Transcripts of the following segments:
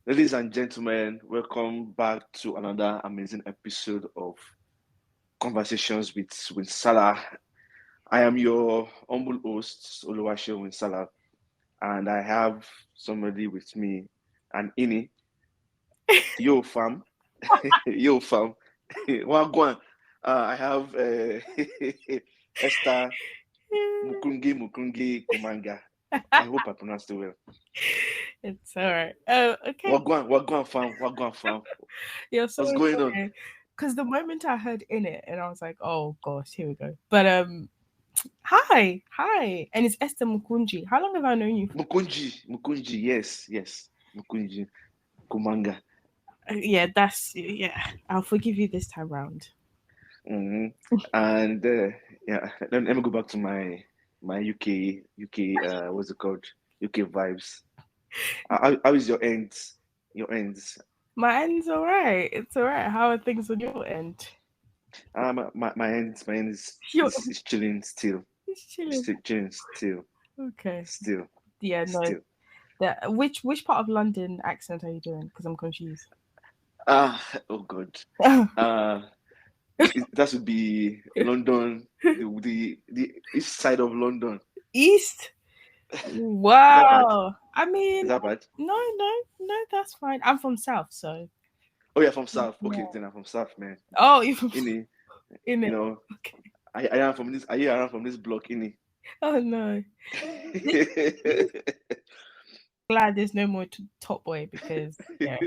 Ladies and gentlemen, welcome back to another amazing episode of Conversations with Salah. I am your humble host, Oluwase with Salah, and I have somebody with me, an Ini. Yo, fam. Yo, fam. Wagwan. I have Esther Mukundgi Kumanga. I hope I pronounced it well. It's all right. Oh, okay. Wagwan, fam. You're so What's going on? funny. Because the moment I heard in it, and I was like, oh gosh, here we go. But hi, and it's Esther Mukundgi. How long have I known you for? Mukundgi, yes, Mukundgi Kumanga. Yeah, I'll forgive you this time round. hmm And yeah, let me go back to my UK what's it called? UK vibes. How is your ends? Your ends? My end's all right. It's all right. How are things on your end? My ends You're is chilling still. it's chilling. Still chilling Okay. still. Yeah, no. Still. Which part of London accent are you doing? Because I'm confused. Oh God. Uh that should be London, the east side of London. East. Is that bad? Wow. I Is mean, that bad? no, that's fine. I'm from South, so Oh yeah, from South. Okay, yeah. then I'm from South, man. Oh, you from Ini, in you it? know, Okay. I am from this. I am from this block, ini. Oh no. This, this glad there's no more Top Boy because yeah,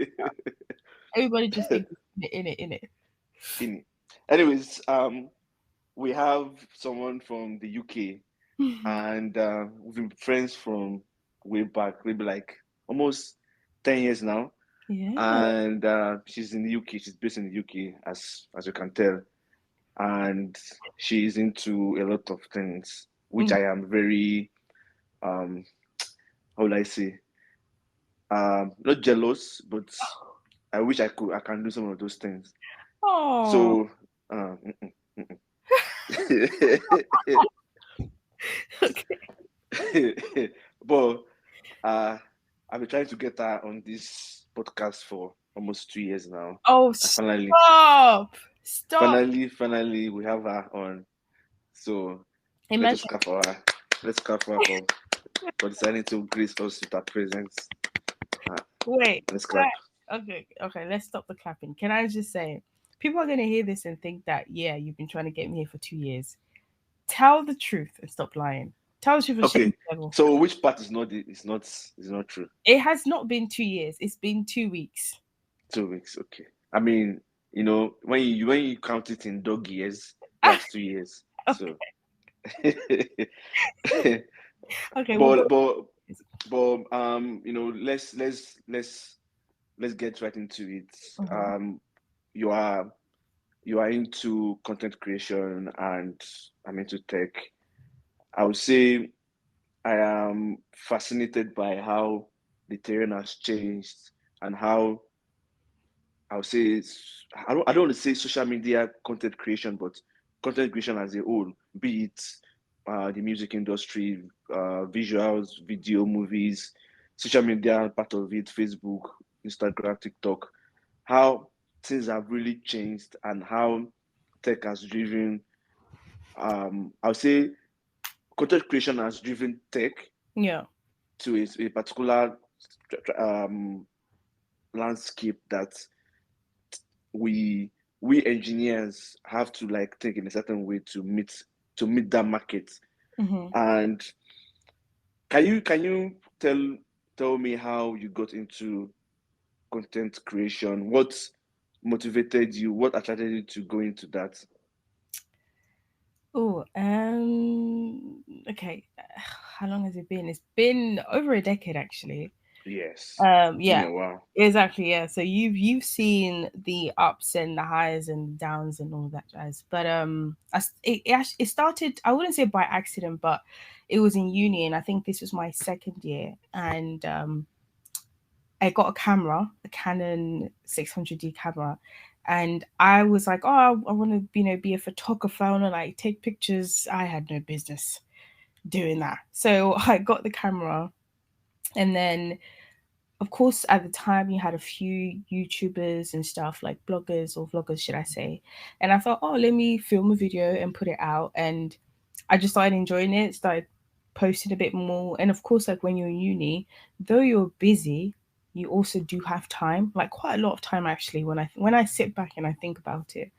everybody just thinks in it. Ini. Anyways, we have someone from the UK, and we've been friends from way back, maybe like almost 10 years now. Yeah. And she's in the UK. She's based in the UK, as you can tell, and she's into a lot of things, which Mm. I am very how will I say, not jealous, but I wish I can do some of those things. Oh. So, mm-mm. Okay. but uh, I've been trying to get her on this podcast for almost 2 years now. Oh, And stop. Stop. finally, we have her on. So let us Imagine. clap for her. Let's clap for her for deciding to grace us with her presence. Uh, Wait. let's clap. Okay, let's stop the clapping. Can I just say, people are going to hear this and think that, yeah, you've been trying to get me here for 2 years. Tell the truth and stop lying. Tell the truth and shame Okay. the devil. So which part is not true? It has not been 2 years. It's been 2 weeks. 2 weeks. Okay. I mean, when you count it in dog years, Ah, that's 2 years. okay. So, but Go. but but let's get right into it. Mhm. Um, you are you are into content creation and I'm into tech. I would say I am fascinated by how the terrain has changed and how I would say I don't want to say social media content creation, but content creation as a whole, be it the music industry, visuals, video, movies, social media, part of it, Facebook, Instagram, TikTok, how things have really changed and how tech has driven, I would say content creation has driven tech Yeah. to a particular um, landscape that we we engineers have to like think in a certain way to meet that market. Hmm. And can you tell me how you got into content creation? What motivated you? What attracted you to go into that? Oh, okay. How long has it been? It's been over a decade, actually. Yes, it's been Yeah, a while. exactly. Yeah. So you've seen the ups and the highs and the downs and all that jazz. But it started. I wouldn't say by accident, but it was in uni, and I think this was my second year, and I got a camera, a Canon 600D camera, and I was like, oh, I want to, be a photographer. I want to like take pictures. I had no business doing that. So I got the camera, and then of course at the time you had a few YouTubers and stuff, like bloggers or vloggers should I say. And I thought, oh, let me film a video and put it out. And I just started enjoying it, started posting a bit more. And of course, like when you're in uni, though you're busy, you also do have time, like quite a lot of time actually, when I sit back and I think about it.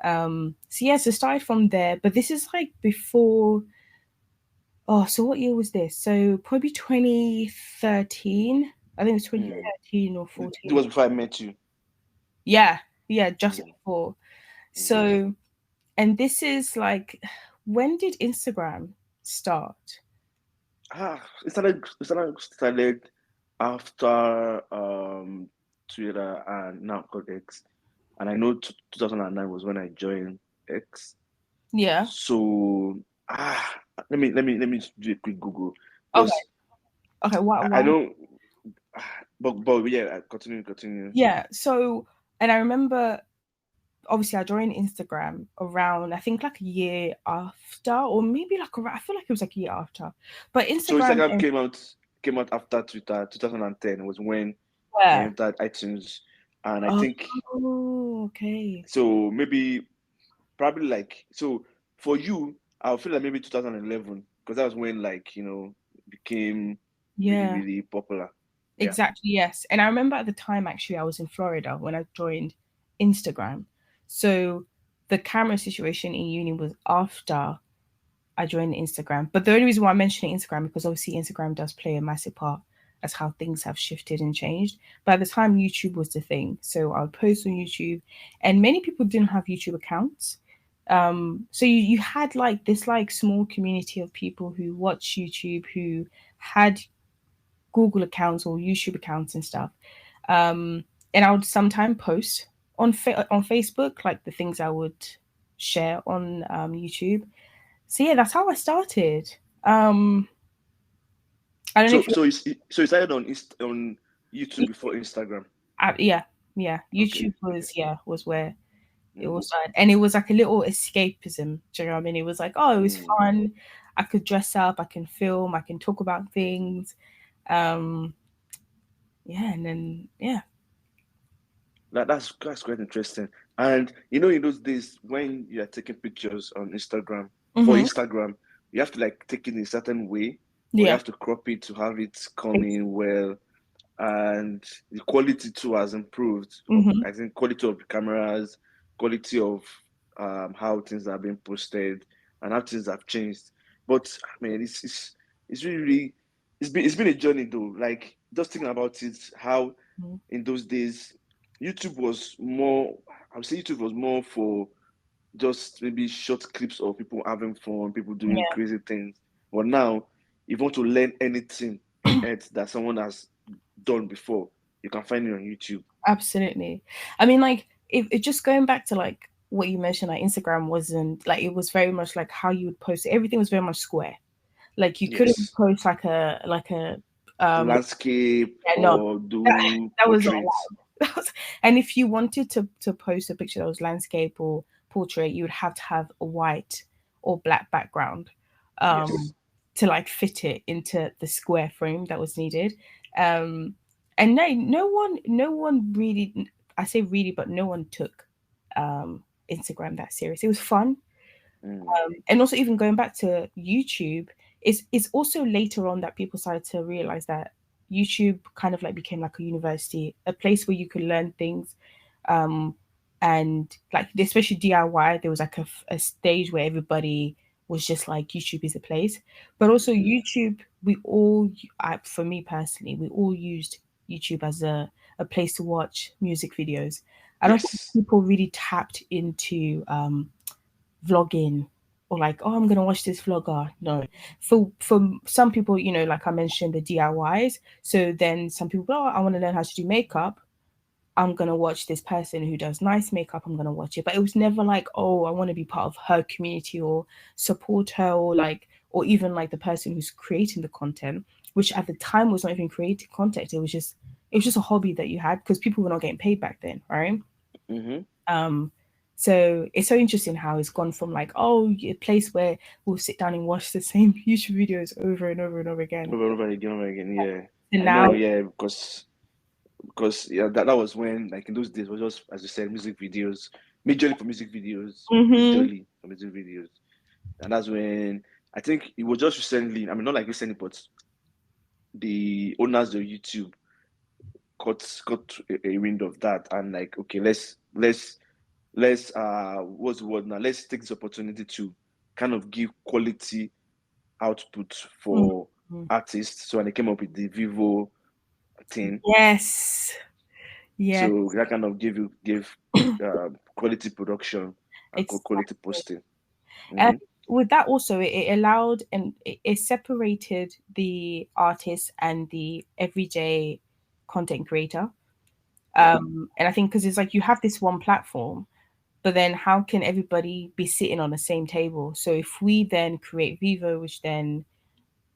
So yes, it started from there, but this is like before. Oh, so what year was this? So probably 2013. I think it was Mm. 2013 or It 14. was before I met you. Yeah, yeah, just Mm. before. Mm. So, and this is like, when did Instagram start? It started after Twitter and now called X. And I know 2009 was when I joined X. Yeah. So let me do a quick Google Okay. because Okay. I Why? don't. But yeah, continue. Yeah. So, and I remember, obviously, I joined Instagram around, I think, like a year after, or maybe like around, I feel like it was like a year after. But So Instagram, Instagram and came out after Twitter. 2010 was when I yeah. entered iTunes, and I think Oh, okay. so. Maybe probably like so for you. I feel like maybe 2011 because that was when like it became really Yeah. really popular. Yeah. Exactly, yes. And I remember at the time, actually, I was in Florida when I joined Instagram. So the camera situation in uni was after I joined Instagram. But the only reason why I'm mentioning Instagram, because obviously Instagram does play a massive part as how things have shifted and changed. But at the time, YouTube was the thing. So I would post on YouTube, and many people didn't have YouTube accounts. So you had like this like small community of people who watch YouTube, who had Google accounts or YouTube accounts and stuff. Um, and I would sometimes post on Facebook, like the things I would share on YouTube. So yeah, that's how I started. Um, I don't know So if you, so you so you started on YouTube before Instagram. yeah, yeah. Okay. YouTube Okay. was where it Mm. was like, and it was like a little escapism. Do you know what I mean? It was like, oh, it was Mm. fun. I could dress up, I can film, I can talk about things. Um, yeah, and then yeah. That's quite interesting. And in those days when you are taking pictures on Instagram for Mm-hmm. Instagram, you have to like take it in a certain way, or you Yeah. have to crop it to have it come in well. And the quality too has improved. Mm-hmm. I think quality of the cameras, quality of how things are being posted, and how things have changed. But I mean, it's really, really it's been a journey though. Like just thinking about it, how in those days YouTube was more. I would say YouTube was more for just maybe short clips of people having fun, people doing Yeah. crazy things. But now, if you want to learn anything on earth that someone has done before, you can find it on YouTube. Absolutely. I mean, like, if it just going back to like what you mentioned, like Instagram wasn't like, it was very much like how you would post it. Everything was very much square. Like you couldn't Yes. post like a Landscape yeah, no, or that, do that was not portraits. allowed. And if you wanted to post a picture that was landscape or portrait, you would have to have a white or black background um Yes. to like fit it into the square frame that was needed. Um and no one really, I say really, but no one took Instagram that serious. It was fun. Mm. And also even going back to YouTube, it's also later on that people started to realize that YouTube kind of like became like a university, a place where you could learn things. um and like especially DIY, there was like a stage where everybody was just like, YouTube is a place. But also Mm-hmm. YouTube, we all for me personally, we all used YouTube as a place to watch music videos. I don't think Yes. people really tapped into vlogging, or like, oh, I'm gonna watch this vlogger. No, for some people, like I mentioned, the DIYs. So then some people, oh, I want to learn how to do makeup. I'm gonna watch this person who does nice makeup. I'm gonna watch it. But it was never like, oh, I want to be part of her community or support her, or like, or even like the person who's creating the content, which at the time was not even creating content. It was just a hobby that you had because people were not getting paid back then, right? Mm-hmm. Um, So it's so interesting how it's gone from like, oh, a place where we'll sit down and watch the same YouTube videos over and over and over again, Over and again, over again. Yeah, and I know. now, Yeah, because yeah, that was when, like, in those days, was just, as you said, music videos, majorly for music videos, mm-hmm, majorly for music videos, and that's when I think it was just recently. I mean, not like recently, but the owners of YouTube got a wind of that, and like, okay, let's what's the word now? Let's take this opportunity to kind of give quality output for mm-hmm. artists. So when they came up with the Vivo thing, Yes, yes, so that kind of gave quality production and quality exactly. posting. And Mm-hmm. with that also, it allowed and it separated the artist and the everyday content creator. Yeah. And I think because it's like you have this one platform, but then how can everybody be sitting on the same table? So if we then create Vivo, which then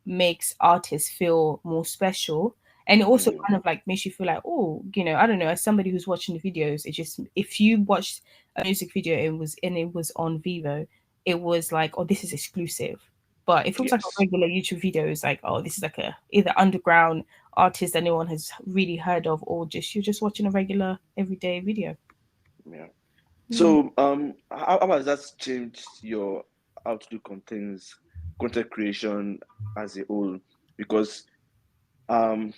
makes artists feel more special, and it also Mm-hmm. kind of like makes you feel like, oh, I don't know, as somebody who's watching the videos, it just, if you watched a music video and it was on Vivo, it was like, oh, this is exclusive. But if it was like a Yes. regular YouTube video, it's like, oh, this is like a either underground artist that no one has really heard of, or just you're just watching a regular everyday video. Yeah. Yeah. So how has that changed your how to do content creation as a whole? Because um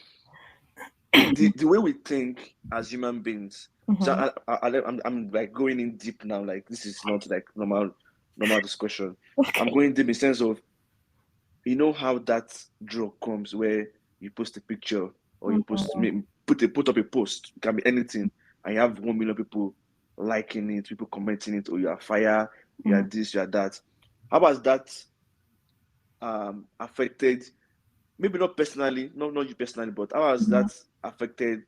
the way we think as human beings. So Mm-hmm. I'm like going in deep now. Like, this is not like normal discussion. I'm Okay. going deep in the sense of, how that draw comes where you post a picture, or you Mm-hmm. put up a post. It can be anything, and you have 1 million people liking it, people commenting it, or you are fire, you are this, you are that. How has that affected, maybe not personally, not you personally, but how has Mm-hmm. that affected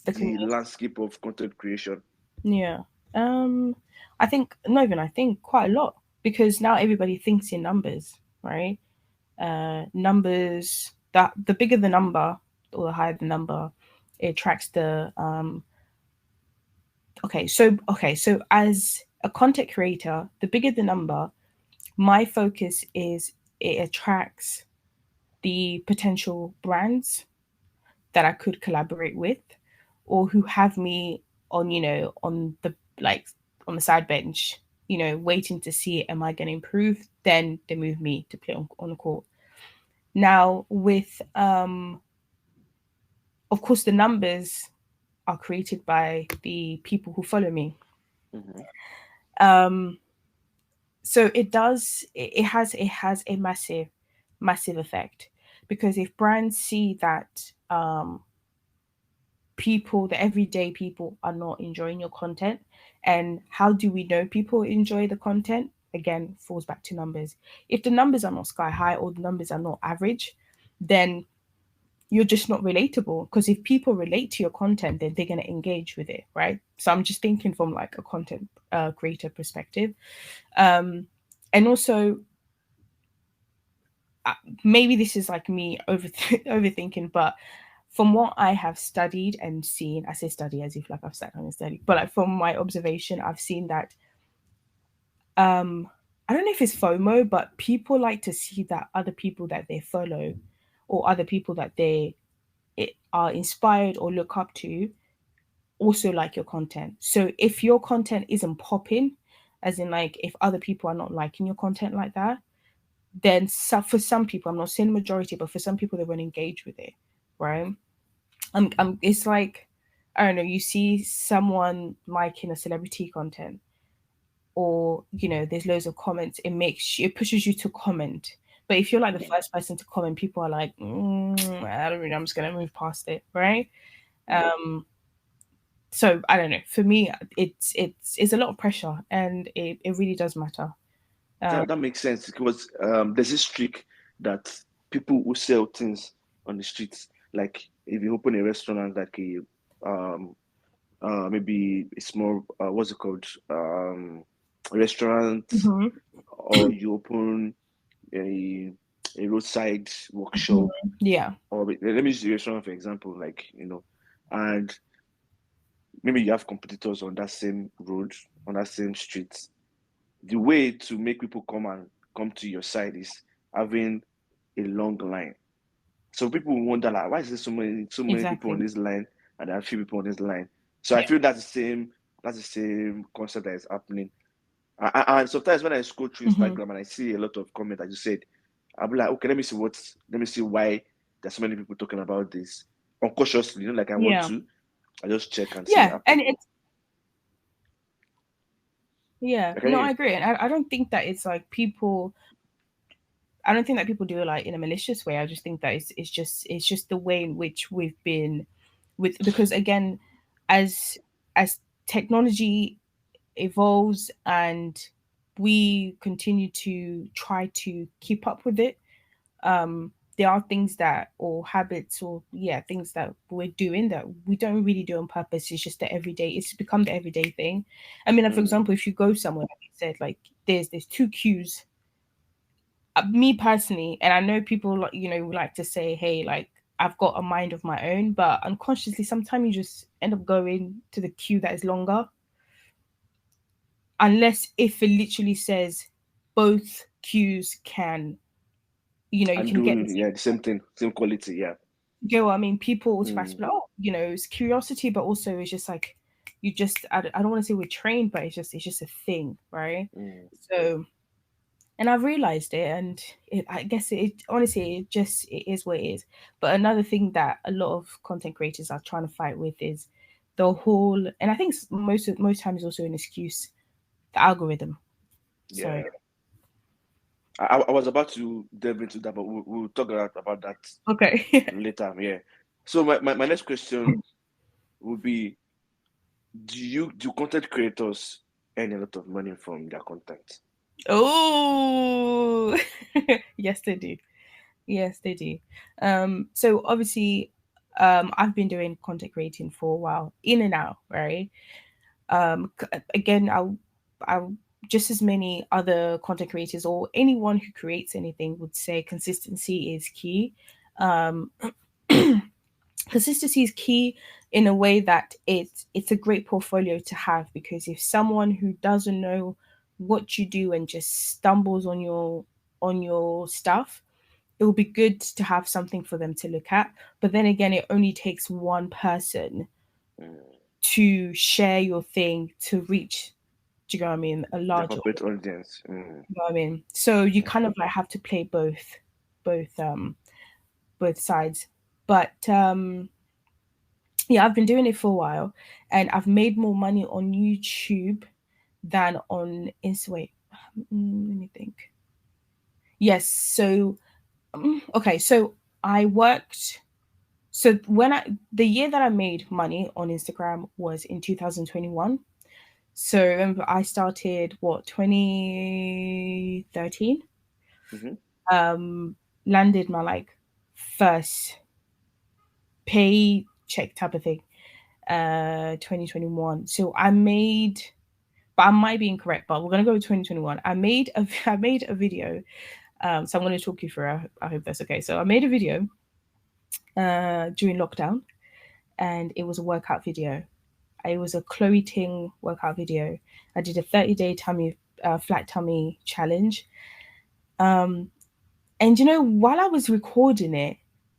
The the community. landscape of content creation? Yeah. Um, I think not even I think quite a lot because now everybody thinks in numbers, right? Numbers that the bigger the number or the higher the number, it attracts the okay, so as a content creator, the bigger the number, my focus is it attracts the potential brands that I could collaborate with or who have me on, on the like on the side bench, waiting to see am I going to improve, then they move me to play on the court. Now with of course the numbers are created by the people who follow me. Mm-hmm. Um so it has a massive effect because if brands see that people, the everyday people, are not enjoying your content. And how do we know people enjoy the content? Again, falls back to numbers. If the numbers are not sky high or the numbers are not average, then you're just not relatable. Because if people relate to your content, then they're going to engage with it, right? So I'm just thinking from like a content creator perspective. Um, and also, maybe this is like me overthinking, but from what I have studied and seen, I say study as if like I've sat down and studied, but like from my observation, I've seen that I don't know if it's FOMO, but people like to see that other people that they follow or other people that they are inspired or look up to also like your content. So if your content isn't popping, as in like if other people are not liking your content like that, then for some people, I'm not saying majority, but for some people they won't engage with it, right? It's like, I don't know, you see someone liking a celebrity content, or there's loads of comments. It pushes you to comment. But if you're like the Mm-hmm. first person to comment, people are like, I don't really, I'm just gonna move past it, right? Yeah. So I don't know. For me, it's a lot of pressure, and it really does matter. Um, That makes sense because there's this trick that people who sell things on the streets, like if you open a restaurant, like um maybe a small what's it called, restaurant, mhm, or you open a roadside workshop, yeah. or let me use the restaurant for example, like, and maybe you have competitors on that same road, on that same street. The way to make people come to your side is having a long line. So people wonder like, why is there so many people on Exactly. this line and there are few people on this line? So I Yeah. feel that's the same concept that is happening. And sometimes when I scroll through Hmm. Instagram and I see a lot of comments, as you said, I'll be like, okay, let me see why there's so many people talking about this unconsciously. Like I want Yeah. to, I just check and see it Yeah. And happen. it's, yeah, Like, no, I agree. And I don't think that it's like people, I don't think that people do it like in a malicious way. I just think that it's just the way in which we've been with, because again, as as technology evolves and we continue to try to keep up with it, there are things that, or habits, or yeah, things that we're doing that we don't really do on purpose. It's just the everyday, it's become the everyday thing. I mean, like, for mm, example, if you go somewhere, like you said, like there's two queues. Me personally, and I know people like, like to say, hey, like I've got a mind of my own, but unconsciously sometimes you just end up going to the queue that is longer, unless if it literally says both queues can, you and can get do, the same. yeah, the same thing, same quality, yeah. You get what I mean? People Mm, automatically, oh, it's curiosity, but also it's just like, you just, I don't want to say we're trained, but it's just a thing, right? mm, So, and I've realized it, and I guess honestly, it is what it is. But another thing that a lot of content creators are trying to fight with is the whole, and I think most times also an excuse, the algorithm. So yeah. I was about to delve into that, but we'll talk about that okay. later. Yeah. So my next question would be: do content creators earn a lot of money from their content? Oh, yes, they do. Yes, they do. So obviously, I've been doing content creating for a while, in and out, right? Again, I'll just as many other content creators or anyone who creates anything would say consistency is key. Um, consistency is key in a way that it's a great portfolio to have, because if someone who doesn't know what you do and just stumbles on your stuff, it will be good to have something for them to look at. But then again, it only takes one person Mm, to share your thing to reach, do you know what I mean, a the larger corporate audience. audience. Mm, You know what I mean? So you mm, kind of like have to play both sides. But yeah, I've been doing it for a while, and I've made more money on YouTube than on Insta. Wait, let me think. Yes, so okay, so I worked. So the year that I made money on Instagram was in 2021. So remember, I started what, 2013. mhm. Um, landed my like first pay check type of thing. 2021. So I made, but I might be incorrect, but we're gonna go with 2021. I made a video. So I'm gonna talk you through. I hope that's okay. So I made a video during lockdown, and it was a workout video. It was a Chloe Ting workout video. I did a 30-day tummy flat tummy challenge. Um, and while I was recording it,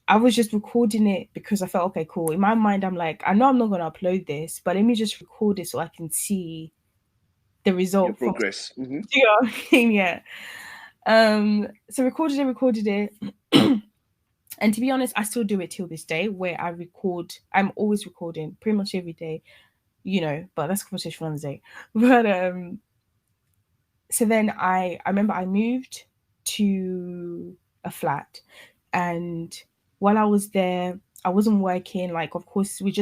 I was just recording it because I felt, okay, cool. In my mind, I'm like, I know I'm not gonna upload this, but let me just record it so I can see the Your result from. progress. Do you know what I mean? Yeah. So recorded it. And to be honest, I still do it till this day, where I record. I'm always recording pretty much every day, but that's a conversation for another day. But so then I remember I moved to a flat, and while I was there, I wasn't working. Like, of course, we're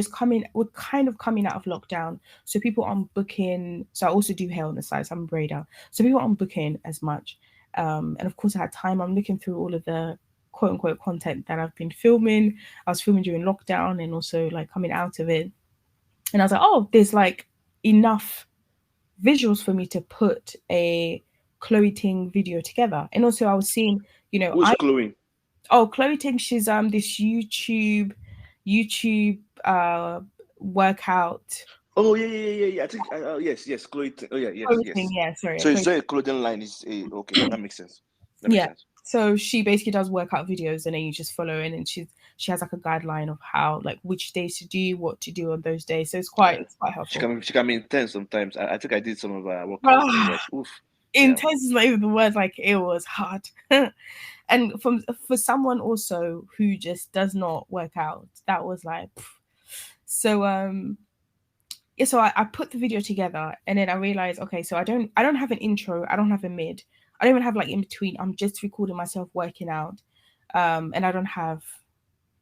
kind of coming out of lockdown, so people aren't booking. So I also do hair on the side, so I'm a braider, so people aren't booking as much. And of course, I had time. I'm looking through all of the quote unquote content that I've been filming. I was filming during lockdown and also like coming out of it, and I was like, oh, there's like enough visuals for me to put a Chloe Ting video together. And also I was seeing, Who's I Chloe? Chloe Ting, she's this YouTube workout. Oh yeah, yeah, yeah, yeah. I think yes, yes, clothing. Oh yeah, yes, Clothing, yes. yeah, sorry, So it's clothing. a clothing line is a okay. That makes sense. That makes Yeah. sense. So she basically does workout videos and then you just follow in and she has like a guideline of how like which days to do, what to do on those days. So Yeah, it's quite helpful. she can be intense sometimes. I think I did some of her workouts. It Ah, was oof. Yeah. intense is not even the word, like it was hard. And from for someone also who just does not work out, that was like pff. So yeah, so I put the video together and then I realized, okay, so I don't have an intro, I don't have a mid, I don't even have like in between. I'm just recording myself working out. And I don't have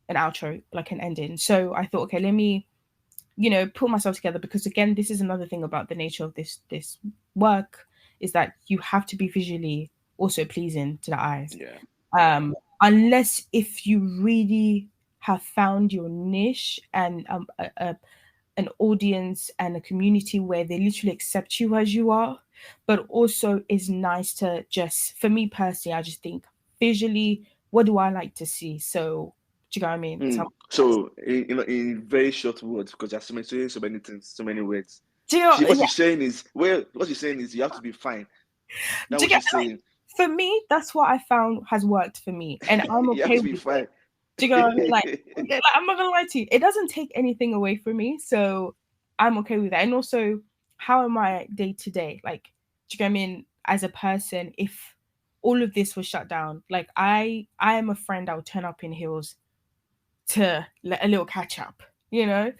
an outro, like an ending. So I thought, okay, let me, put myself together because again, this is another thing about the nature of this work is that you have to be visually also pleasing to the eyes. Yeah. Yeah. Unless if you really have found your niche and an audience and a community where they literally accept you as you are, but also is nice to just, for me personally, I just think visually, what do I like to see? So, do you know what I mean? So, So in very short words, because there's so many things, so many words. do you know, What yeah, she's saying is, well, what she's saying is you have to be fine. That's do you what get, she's like, saying. for me, that's what I found has worked for me, and I'm You have okay to be with it. fine. Do you know what I mean? Like, I'm not gonna lie to you, it doesn't take anything away from me, so I'm okay with that. And also, how am I day to day? Like, do you know what I mean? As a person, if all of this was shut down, like I am a friend that would turn up in heels to let a little catch up, you know?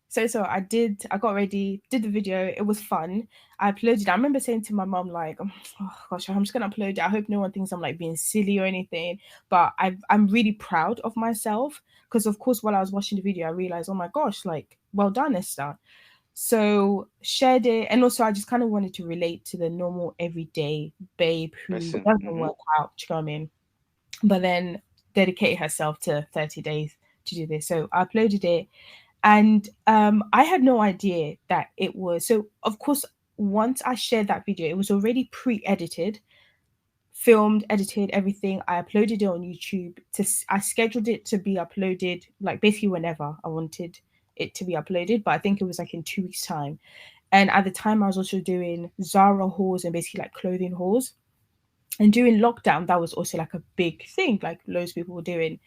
So I got ready, did the video, it was fun. I uploaded. I remember saying to my mom, like, oh gosh, I'm just gonna upload it. I hope no one thinks I'm like being silly or anything. But I'm really proud of myself because of course while I was watching the video, I realized, oh my gosh, like well done, Esther. So shared it, and also I just kind of wanted to relate to the normal everyday babe who Person. doesn't work out, do you know what I mean? But then dedicated herself to 30 days to do this. So I uploaded it and I had no idea that it was. So, of course, once I shared that video, it was already pre edited, filmed, edited, everything. I uploaded it on YouTube. I scheduled it to be uploaded, like basically whenever I wanted it to be uploaded, but I think it was like in 2 weeks' time. And at the time, I was also doing Zara hauls and basically like clothing hauls. And during lockdown, that was also like a big thing, like loads of people were doing.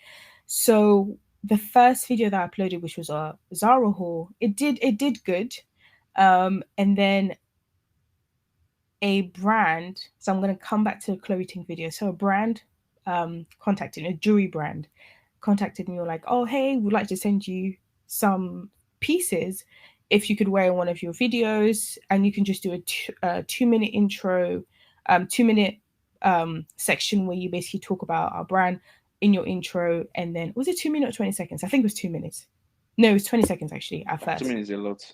So the first video that I uploaded, which was a Zara haul, it did good. And then a brand, so I'm gonna come back to the clothing video. So a brand contacted a jewelry brand contacted me, were like, oh hey, we'd like to send you some pieces if you could wear in one of your videos and you can just do a 2 minute intro, 2 minute section where you basically talk about our brand in your intro. And then was it 2 minutes or 20 seconds? I think it was 2 minutes. No, it was 20 seconds actually at To first. me, is a lot.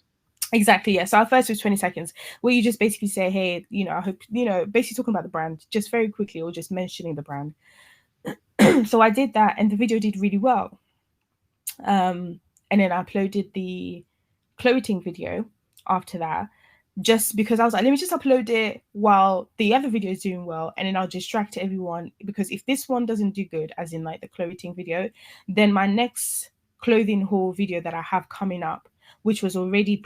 Exactly, yeah. So our first was 20 seconds where you just basically say, hey, I hope, basically talking about the brand just very quickly or just mentioning the brand. So I did that and the video did really well. And then I uploaded the clothing video after that, just because I was like, let me just upload it while the other video is doing well, and then I'll distract everyone. Because if this one doesn't do good, as in like the clothing video, then my next clothing haul video that I have coming up, which was already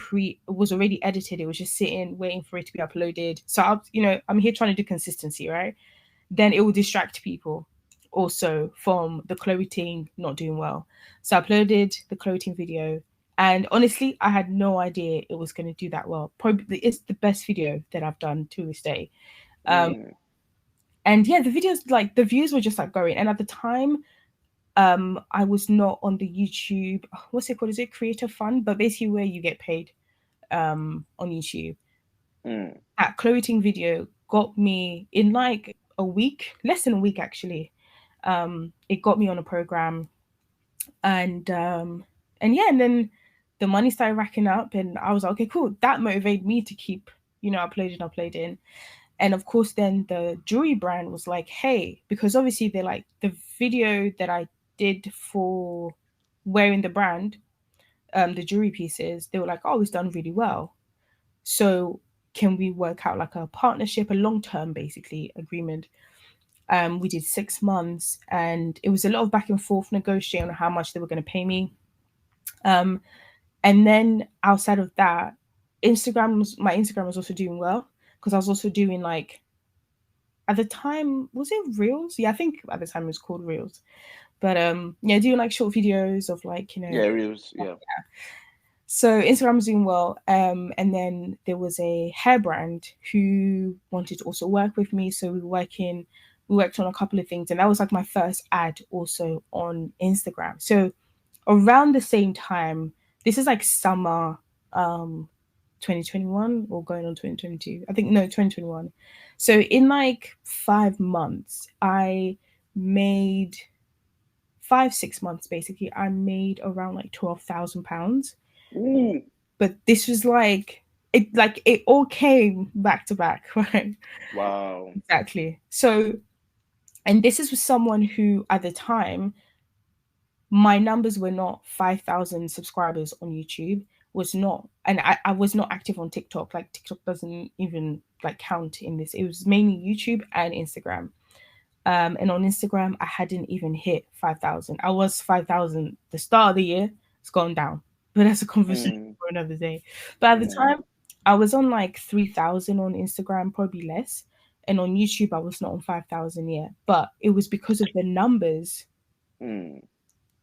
edited, it was just sitting waiting for it to be uploaded. So I'm here trying to do consistency, right? Then it will distract people also from the clothing not doing well. So I uploaded the clothing video, and honestly, I had no idea it was going to do that well. Probably it's the best video that I've done to this day. Um, Mm. and yeah, the videos, like the views were just like going. And at the time, I was not on the YouTube. What's it called? Is it Creator Fund? But basically, where you get paid on YouTube. Mm. That clothing video got me in like a week, less than a week actually. It got me on a program, and yeah, and then the money started racking up, and I was like, okay, cool. That motivated me to keep, uploading. And of course, then the jewelry brand was like, hey, because obviously they're like the video that I did for wearing the brand, the jewelry pieces, they were like, oh, it's done really well. So can we work out like a partnership, a long term basically agreement? We did 6 months, and it was a lot of back and forth negotiating on how much they were going to pay me. Um, And then outside of that, my Instagram was also doing well because I was also doing like, at the time, was it Reels? Yeah, I think at the time it was called Reels. But yeah, doing like short videos of like, Yeah, reels. Yeah. so Instagram was doing well. And then there was a hair brand who wanted to also work with me. So we worked on a couple of things, and that was like my first ad also on Instagram. So around the same time, this is like summer um 2021 or going on 2022. I think no, 2021. So in like 5 months, I made 5 6 months basically, I made around like £12,000. Ooh, But this was like it all came back to back, right? wow. Exactly. So, and this is with someone who at the time my numbers were not 5,000 subscribers on YouTube, was not, and I was not active on TikTok. Like TikTok doesn't even like count in this. It was mainly YouTube and Instagram. And on Instagram, I hadn't even hit 5,000. I was 5,000 the start of the year. It's gone down, but that's a conversation Mm, for another day. But at the mm, time, I was on like 3,000 on Instagram, probably less. And on YouTube, I was not on 5,000 yet. But it was because of the numbers. mm.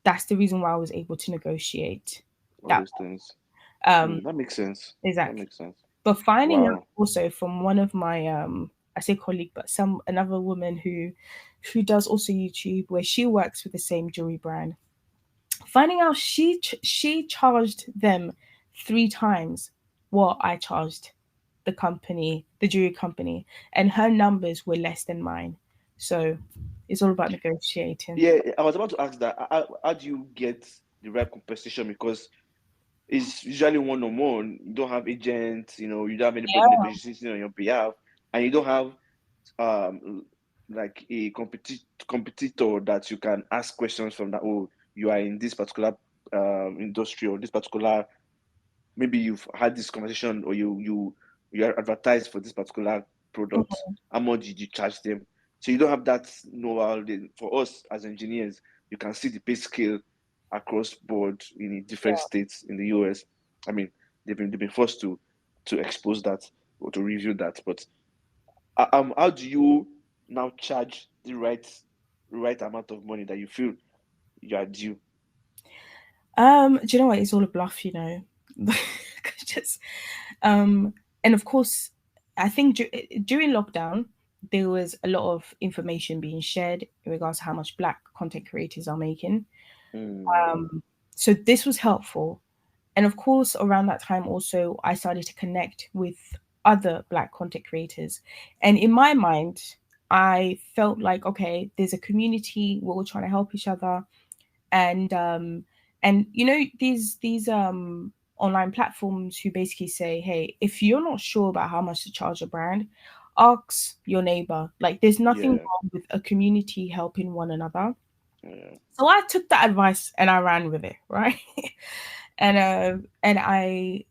That's the reason why I was able to negotiate All that. those things. Um, That makes sense. That exactly. makes sense. But finding out Wow. also from one of my I say colleague, but some another woman who does also YouTube, where she works with the same jewelry brand. Finding out she charged them 3 times what I charged the jewelry company, and her numbers were less than mine. So it's all about negotiating. Yeah, I was about to ask that. How do you get the right compensation? Because it's usually one on one. You don't have agents, you don't have anybody Yeah. negotiating on your behalf, and you don't have um like a competitor that you can ask questions from, that, oh, you are in this particular industry, or this particular, maybe you've had this conversation, or you are advertised for this particular product. How much did you charge them? So you don't have that know-how. For us as engineers, you can see the pay scale across board in different Yeah. states in the US. I mean, they've been forced to expose that, or to review that. But how do you now charge the right amount of money that you feel you are due? Do you know what? It's all a bluff, you know. Just um, and of course, I think during lockdown there was a lot of information being shared in regards to how much Black content creators are making. Mm, So this was helpful, and of course, around that time also, I started to connect with other Black content creators, and in my mind, I felt like okay, there's a community. We're all trying to help each other, and you know these online platforms who basically say, hey, if you're not sure about how much to charge a brand, ask your neighbor. Like there's nothing yeah, wrong with a community helping one another. yeah. So I took that advice and I ran with it, right? And I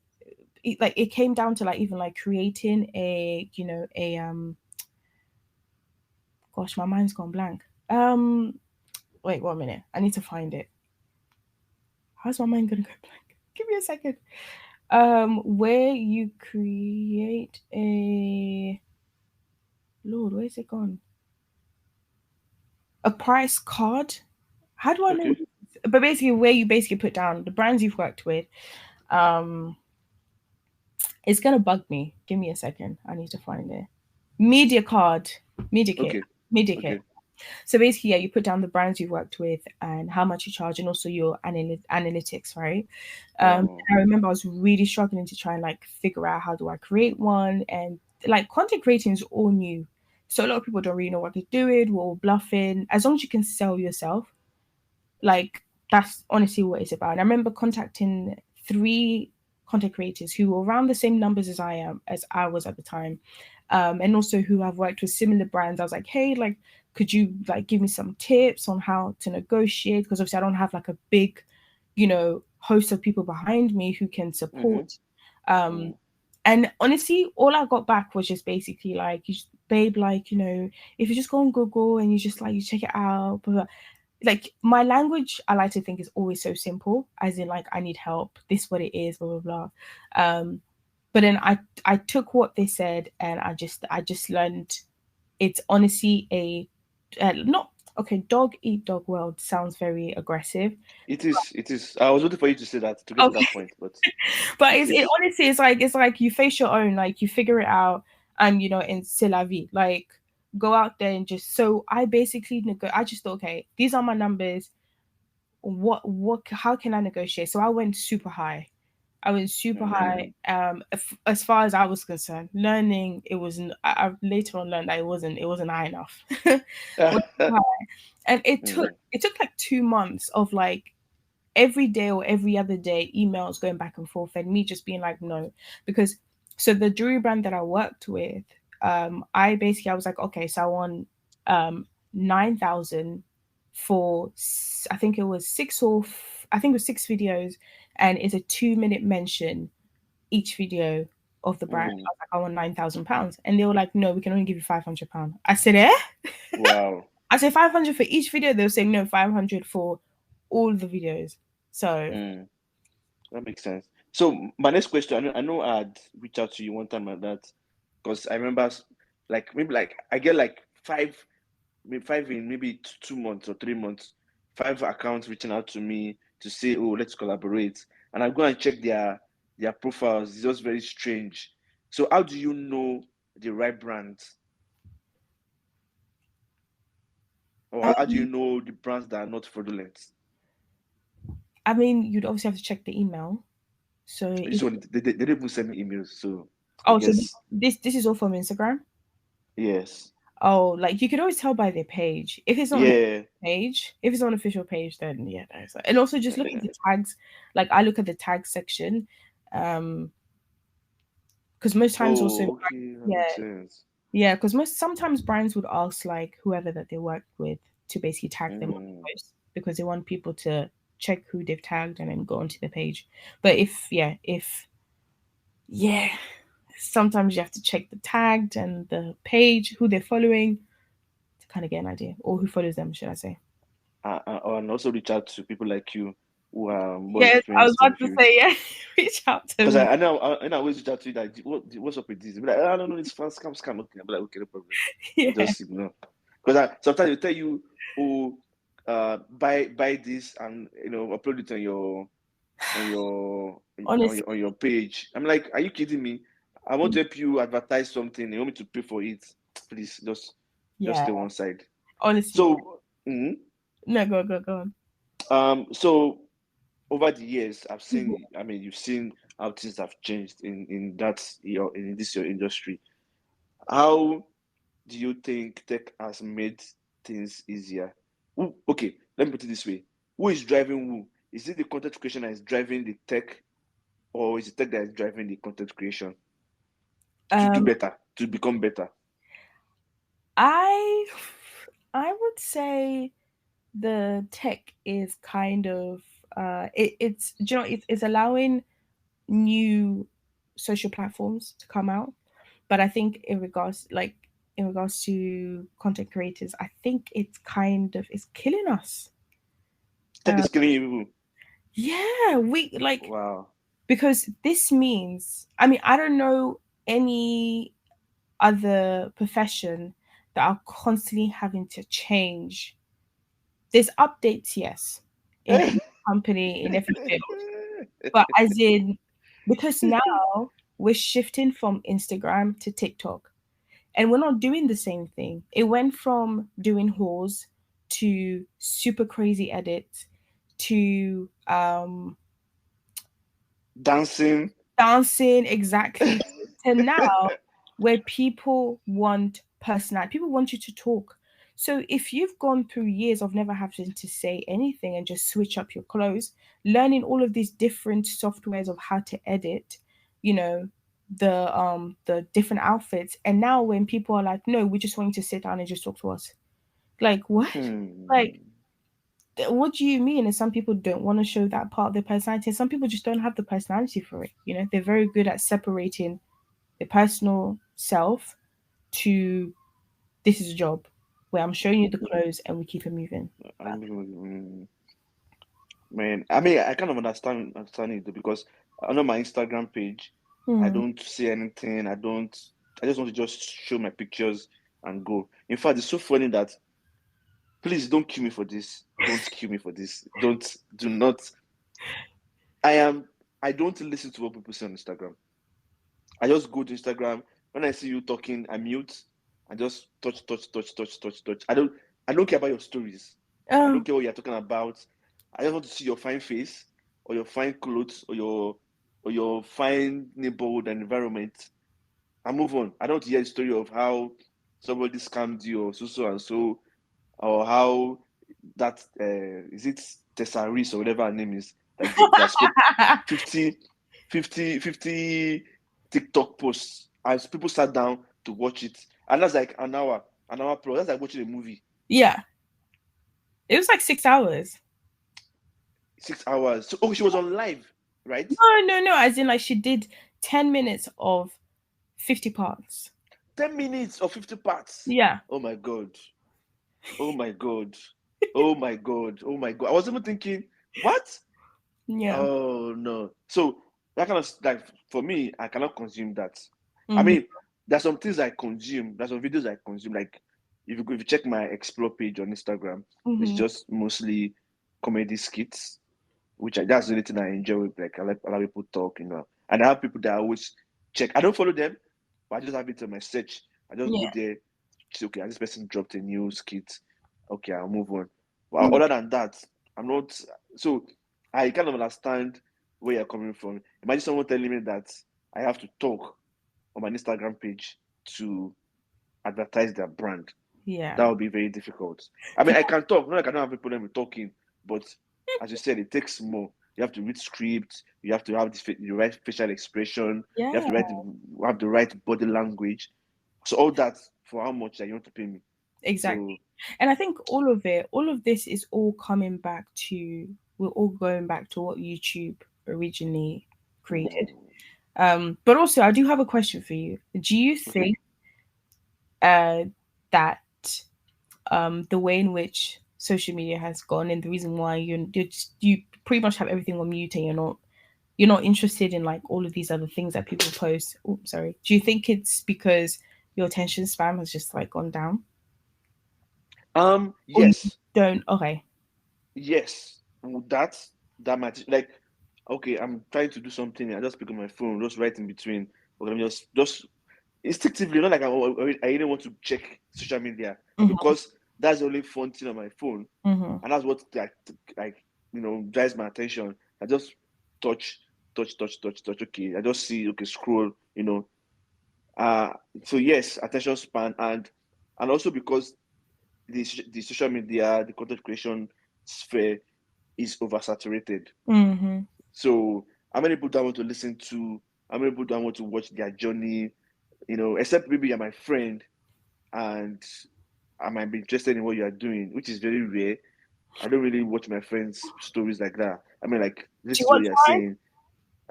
like it came down to like even like creating a gosh, my mind's gone blank. Wait 1 minute, I need to find it. How's my mind gonna go blank? Give me a second. Where you create a Lord, where's it gone? A price card. How do I know? Okay. But basically, where you basically put down the brands you've worked with. Um, it's gonna bug me. Give me a second. I need to find it. Media card, media kit, Okay. media kit. Okay. So basically, yeah, you put down the brands you've worked with and how much you charge, and also your analytics, right? Oh, I remember I was really struggling to try and like figure out how do I create one, and like content creating is all new, so a lot of people don't really know what to do it. We're all bluffing. As long as you can sell yourself, like that's honestly what it's about. And I remember contacting 3 content creators who were around the same numbers as I was at the time, and also who have worked with similar brands. I was like, hey, like, could you like give me some tips on how to negotiate? Because obviously I don't have like a big, host of people behind me who can mm-hmm. support. Um, Mm. and honestly, all I got back was just basically like, babe, like, if you just go on Google and you just like you check it out, blah, blah. like my language, I like to think, is always so simple, as in like I need help, this what it is, blah blah blah. But then I took what they said and I just learned it's honestly a not okay. Dog eat dog world sounds very aggressive. It is. It is. I was waiting for you to say that to get to Okay, that point, but but it it is. honestly it's like you face your own, like you figure it out, and in c'est la vie, like go out there and just. So I basically I just thought, okay, these are my numbers. What how can I negotiate? So I went super high. I went super high. Mm. As far as I was concerned, learning it wasn't. I later on learned that it wasn't high enough. Went too high. And it took Mm. it took like 2 months of like every day or every other day emails going back and forth and me just being like no, because so the jewelry brand that I worked with, I was like, okay, so I want 9,000 for I think it was I think it was 6 videos, and it's a 2-minute mention each video of the brand. I Mm. was like, I want £9,000, and they were like, no, we can only give you £500. I said, eh? Wow. I said 500 for each video. They were saying no, 500 for all the videos. So Mm. That makes sense. So my next question, I know I'd reach out to you one time like that, because I remember like maybe like I get like maybe five in maybe 2 months or 3 months, five accounts reaching out to me to say, oh, let's collaborate. And I go and check their profiles. It's just very strange. So how do you know the right brands? Or how do you um, know the brands that are not fraudulent? I mean, you'd obviously have to check the email. So This if one they didn't even send me emails, so I oh, so this guess this, this is all from Instagram. yes. Oh, like you could always tell by their page. If it's not an Yeah. page, if it's not an official page, then yeah, no. And also just look at Yeah. the tags. Like I look at the tag section, um, because most times also, Oh, okay, that yeah, makes sense. yeah, because most sometimes brands would ask like whoever that they work with to basically tag them on Mm. the post because they want people to check who they've tagged and then go onto the page. But if yeah, sometimes you have to check the tagged and the page, who they're following to kind of get an idea, or who follows them, should I say? And also reach out to people like you who are more Yes, I was experienced in the about to field. say yeah. Reach out to Because me. I know I always reach out to you like what's up with this? Be like, I don't know, it's fun scam. Okay, I'm like, okay, no problem. I Yeah, just ignore. Because sometimes they tell you, oh, buy this and upload it on your honestly, on your page. I'm like, are you kidding me? I want to help you advertise something. You want me to pay for it? Please, just yeah, stay one side. honestly, yeah. So, mhm. No, go on. So over the years, I've Mhm. seen. I mean, you've seen how things have changed in this your industry. How do you think tech has made things easier? Okay, let me put it this way: who is driving who? Is it the content creation that is driving the tech, or is it tech that is driving the content creation to do Um, better, to become better? I I would say the tech is kind of it's do you know it's allowing new social platforms to come out, but I think in regards to content creators, I think it's kind of it's killing us. Tech um is killing you. yeah, we like Wow. because this means, I mean, I don't know any other profession that are constantly having to change. There's updates, yes, in every company, in every field, but as in, because now we're shifting from Instagram to TikTok, and we're not doing the same thing. It went from doing hauls to super crazy edits to Dancing. dancing, exactly, to now where people want personality. People want you to talk. So if you've gone through years of never having to say anything and just switch up your clothes, learning all of these different softwares of how to edit, you know, the different outfits, and now when people are like, no, we just want you to sit down and just talk to us. Like what? Like Hmm. what do you mean? And some people don't want to show that part of their personality. And some people just don't have the personality for it. They're very good at separating their personal self to this is a job. where I'm showing you the clothes and we keep it moving. Man, I mean, I kind of understand it because I know my Instagram page. I Mm. don't say anything. I don't. I just want to just show my pictures and go. In fact, it's so funny that please don't kill me for this. Don't kill me for this. Don't. Do not. I am. I don't listen to what people say on Instagram. I just go to Instagram. When I see you talking, I mute. I just touch, touch, touch, touch, touch, touch. I don't care about your stories. I don't Oh, care what you're talking about. I just want to see your fine face or your fine clothes or your fine neighborhood and environment. I move on. I don't hear the story of how somebody scammed you or so and so, or how that is it Tessaris or whatever her name is that spoke 50, 50 TikTok posts as people sat down to watch it. And that's like an hour plus. That's like watching a movie. yeah. It was like 6 hours. 6 hours. So oh, she was on live, right? No. As in, like, she did 10 minutes of 50 parts. 10 minutes or 50 parts. Yeah. Oh my god. Oh my god. Oh my god. Oh my god. I was even thinking, what? Yeah. Oh no. So that kind of like for me, I cannot consume that. I Hmm. mean, there's some things I consume. There's some videos I consume. Like if you check my explore page on Instagram, it's Hmm. just mostly comedy skits, which that's the only thing I enjoy. With, like I like a lot of people talk, and I have people that I always check. I don't follow them, but I just have it on my search. I just go Yeah. there. See, okay, this person dropped a new skit. Okay, I'll move on. But Mm. other than that, I'm not. So I kind of understand where you're coming from. Imagine someone telling me that I have to talk on my Instagram page to advertise their brand. Yeah. That would be very difficult. I mean, I can talk, not like I don't have a problem with talking, but as you said, it takes more. You have to read scripts, you have to have the right facial expression, you have Yeah. to have the right body language. So all that for how much that you want to pay me. Exactly. So And I think all of this is all coming back to, we're all going back to what YouTube originally created. But also, I do have a question for you. Do you okay. think that the way in which social media has gone and the reason why you pretty much have everything on mute and you're not interested in like all of these other things that people post. Oh, sorry. Do you think it's because your attention span has just like gone down, or you Yes. don't? Okay. Yes, that that might like okay. I'm trying to do something. I just pick up my phone, just right in between. But I'm just instinctively, not like I didn't want to check social media, but Mm-hmm. because that's the only fun thing on my phone, Mm-hmm. and that's what like drives my attention. I just touch, touch, touch, touch, touch. Okay, I just see. Okay, scroll. Uh so yes, attention span and also because the social media, the content creation sphere is oversaturated. Mm-hmm. So how many people do I want to listen to? How many people do I want to watch their journey? Except maybe you're my friend and I might be interested in what you are doing, which is very rare. I don't really watch my friends' stories like that. I mean, like, Do you listen to what watch you're mine? saying.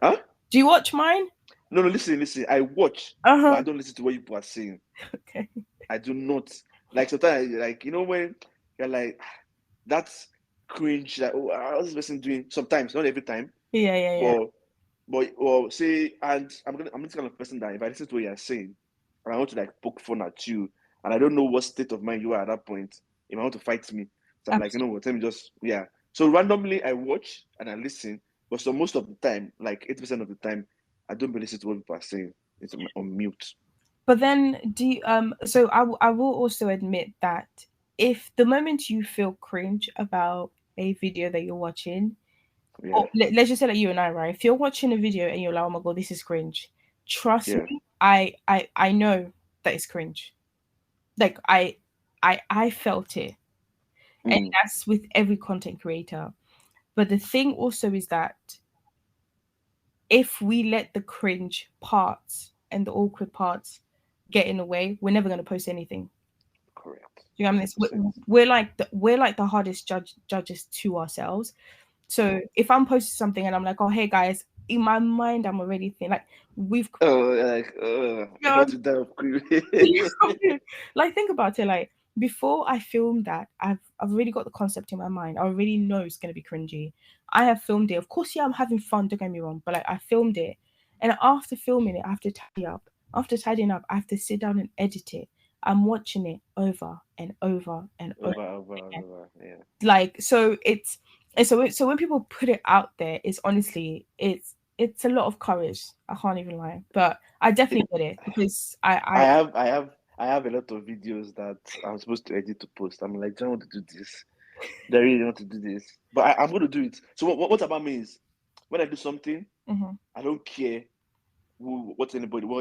Huh? Do you watch mine? No, no, listen. I watch, but I Uh-huh. don't listen to what people are saying. Okay. I do not. Like, sometimes, like, when you're like, that's cringe. Like, oh, how's this person doing? Sometimes, not every time, Yeah. but well, say, and I'm this kind of person that if I listen to what you're saying, and I want to like poke fun at you, and I don't know what state of mind you are at that point, if I want to fight me, so I'm like, you know Absolutely. what? Let me just So randomly, I watch and I listen, but so most of the time, like 80% of the time, I don't really listen to what people are saying. It's on mute. But then, do you, so I will also admit that if the moment you feel cringe about a video that you're watching, Yeah, or let's just say like you and I, right? If you're watching a video and you're like, oh my god, this is cringe, trust yeah. me, I know that it's cringe. Like I felt it, and Mm, that's with every content creator. But the thing also is that if we let the cringe parts and the awkward parts get in the way, we're never going to post anything. correct. Do you know what I mean? 100%. We're like the hardest judges to ourselves. So if I'm posting something and I'm like, oh hey guys, in my mind I'm already thinking like we've Oh, like, you know, about to die of grief. like think about it, like. before I film that, I've already got the concept in my mind. I already know it's gonna be cringy. I have filmed it. Of course, yeah, I'm having fun. Don't get me wrong, but like I filmed it, and after filming it, I have to tidy up. After tidying up, I have to sit down and edit it. I'm watching it over and over and over again. Yeah. Like so, it's and so when people put it out there, it's honestly it's a lot of courage. I can't even lie, but I definitely get it because I I have I have I have a lot of videos that I'm supposed to edit to post. I'm like, do I want to do this? Do I really want to do this? But I'm going to do it. So what about me is when I do something, mhm. I don't care what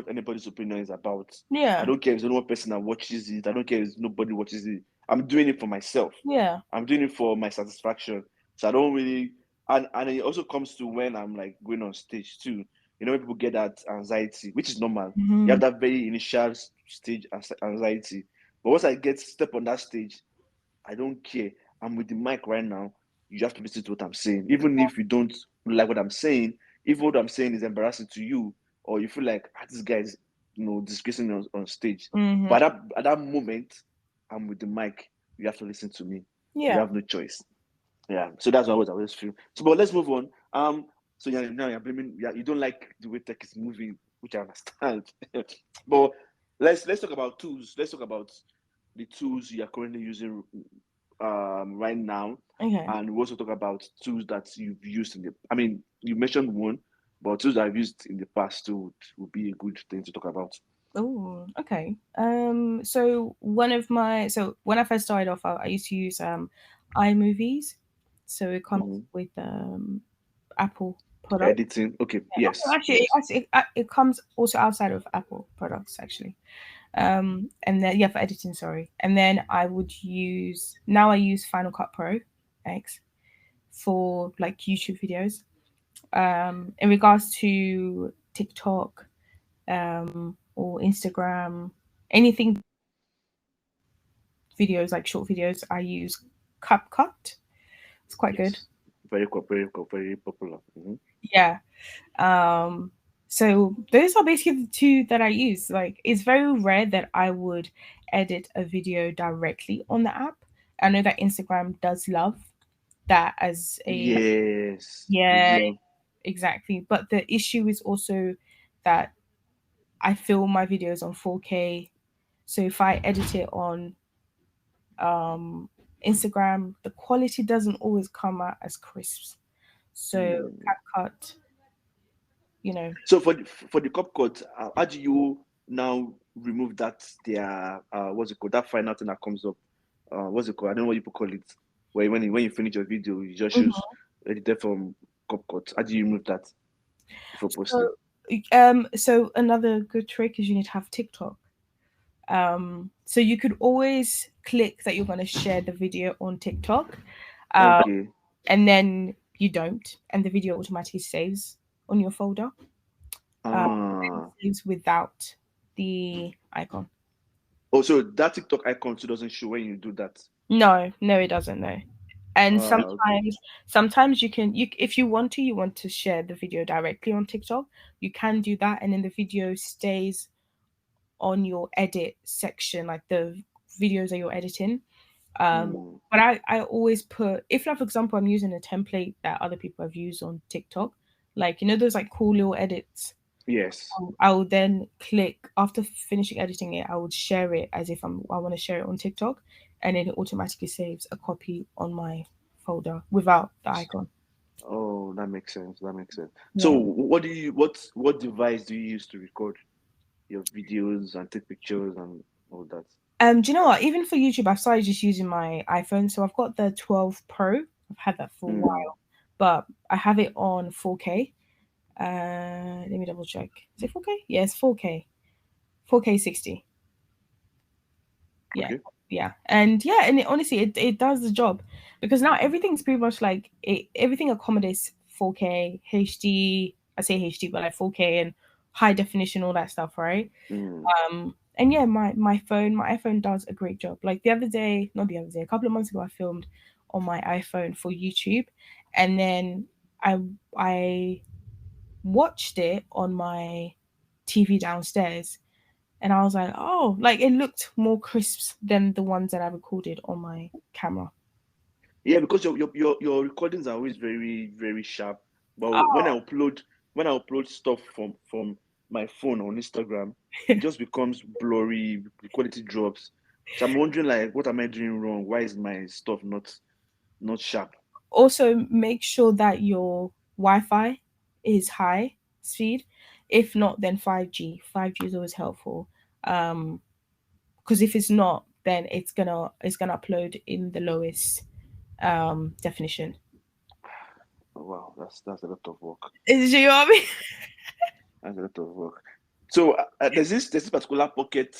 anybody's opinion is about. I Yeah, don't care if there's only one person that watches it. I don't care if nobody watches it. I'm doing it for myself. yeah. I'm doing it for my satisfaction. So I don't really and it also comes to when I'm like going on stage too. You know, when people get that anxiety, which is normal. You have Mhm. that very initial stage anxiety. But once I get step on that stage, I don't care. I'm with the mic right now. You have to listen to what I'm saying. Even if you don't like what I'm saying, if what I'm saying is embarrassing to you, or you feel like this guy is, disgracing me on stage. Mhm. But at that moment, I'm with the mic. You have to listen to me. You Yeah. have no choice. Yeah. So that's what I always feel. So, but let's move on. So yeah, now you're blaming. Yeah, you don't like the way tech is moving, which I understand. But let's talk about tools. Let's talk about the tools you are currently using right now, Okay. and we also talk about tools that you've used in the. I mean, you mentioned one, but tools that I've used in the past too would be a good thing to talk about. Oh, okay. So when I first started off, I used to use iMovies. So it comes Mm-hmm. with Apple products. Editing. Okay. Yeah, Yes. actually, Yes. it comes also outside of Apple products actually. And then yeah, for editing, sorry. And then I use Final Cut Pro X for like YouTube videos. In regards to TikTok, or Instagram, anything videos like short videos, I use CapCut. It's quite good. Yes. Very popular. Mm-hmm. Yeah. Um, so those are basically the two that I use. Like it's very rare that I would edit a video directly on the app. I know that Instagram does love that as a Yes, they yeah, do. exactly. But the issue is also that I film my videos on 4K. So if I edit it on um, Instagram, the quality doesn't always come out as crisp. So Hmm. CapCut, you know, So for the cup cut, how do you now remove that their what's it called, that final thing that comes up? What's it called? I don't know what people call it. Where when you finish your video, you just choose Mhm. edited from cup cut. How do you remove that before posting? So another good trick is you need to have TikTok. So you could always click that you're going to share the video on TikTok, uh, Okay. and then you don't, and the video automatically saves on your folder. It Ah. saves without the icon. Also, that TikTok icon too doesn't show when you do that. No, no, it doesn't. No, and Okay. sometimes you if you want to share the video directly on TikTok, you can do that, and then the video stays on your edit section, like the videos that you're editing. Hmm. But I always put if like for example I'm using a template that other people have used on TikTok, like you know those like cool little edits. Yes. I would then click after finishing editing it. I would share it as if I want to share it on TikTok, and then it automatically saves a copy on my folder without the icon. Oh, that makes sense. That makes sense. So, Yeah. what device do you use to record your videos and take pictures and all that? Do you know what? Even for YouTube, I've started just using my iPhone. So I've got the 12 Pro. I've had that for a Mm, while, but I have it on 4K. Let me double check. Is it 4K? Yeah, it's 4K. 4K 60. Yeah, okay. yeah, and yeah, and honestly, it does the job because now everything's pretty much like everything accommodates 4K, HD. I say HD, but like 4K and high definition, all that stuff, right? Mm, And yeah, my iPhone does a great job. Like the other day, not the other day, a couple of months ago, I filmed on my iPhone for YouTube, and then I watched it on my TV downstairs, and I was like, oh, like it looked more crisp than the ones that I recorded on my camera. Yeah, because your recordings are always very sharp. But Oh, when I upload stuff from my phone on Instagram, it just becomes blurry. The quality drops. So I'm wondering like, what am I doing wrong? Why is my stuff not sharp? also make sure that your Wi-Fi is high speed. If not, then 5G. 5G is always helpful. Um, because if it's not, then it's gonna upload in the lowest definition. Oh, wow, that's a lot of work. Is you know what I mean? That's a lot of work. So there's this particular pocket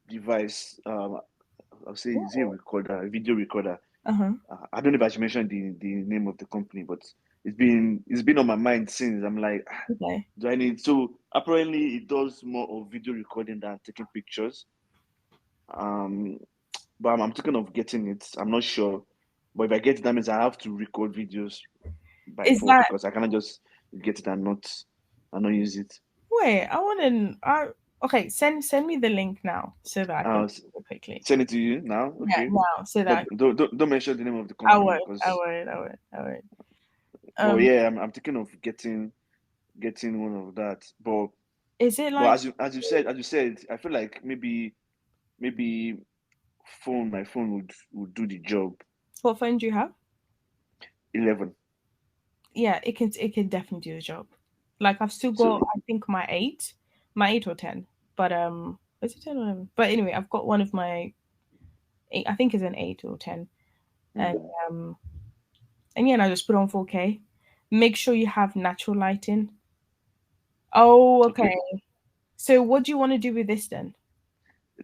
device. I'll say is a recorder, a video recorder. Uh-huh. I don't know if I should mention the name of the company, but it's been on my mind since. I'm like, Okay. do I need? So apparently, it does more of video recording than taking pictures. Um, but I'm thinking of getting it. I'm not sure, but if I get it, that means I have to record videos by Is phone that because I cannot just get it and not use it. wait? I want to. I Okay. Send me the link now so that I can I'll do it quickly. send it to you now. Yeah, Okay, now so but that don't mention the name of the I company won't. I because. won't. I won't. I won't. But Um, yeah, I'm thinking of getting one of that. is it But like as you said, I feel like maybe my phone would do the job. what phone do you have? 11. Yeah, it can definitely do the job. Like I've still So got I think my 8 or 10, but is it 10 or 11? But anyway, I've got one of my eight. I think it's an 8 or 10, and mm, um and yeah, and I just put on 4K. Make sure you have natural lighting. Oh, okay. okay, So what do you want to do with this then?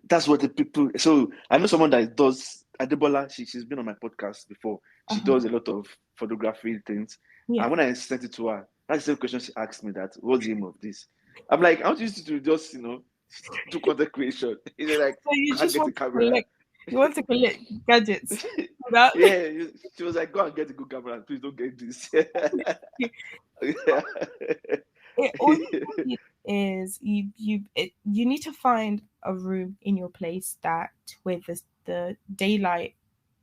that's what the people. So I know someone that does Adebola. She's been on my podcast before. Uh She huh. does a lot of photography things. Yeah. And when I sent it to her, that's the same question she asked me. That what's the aim of this? I'm like, I want you to just do content creation. Like So you go and just get a want to camera. collect. You want to collect gadgets. That Yeah, she was like, go and get a good camera. Please don't get this. Yeah. all you need is you need to find a room in your place that where the daylight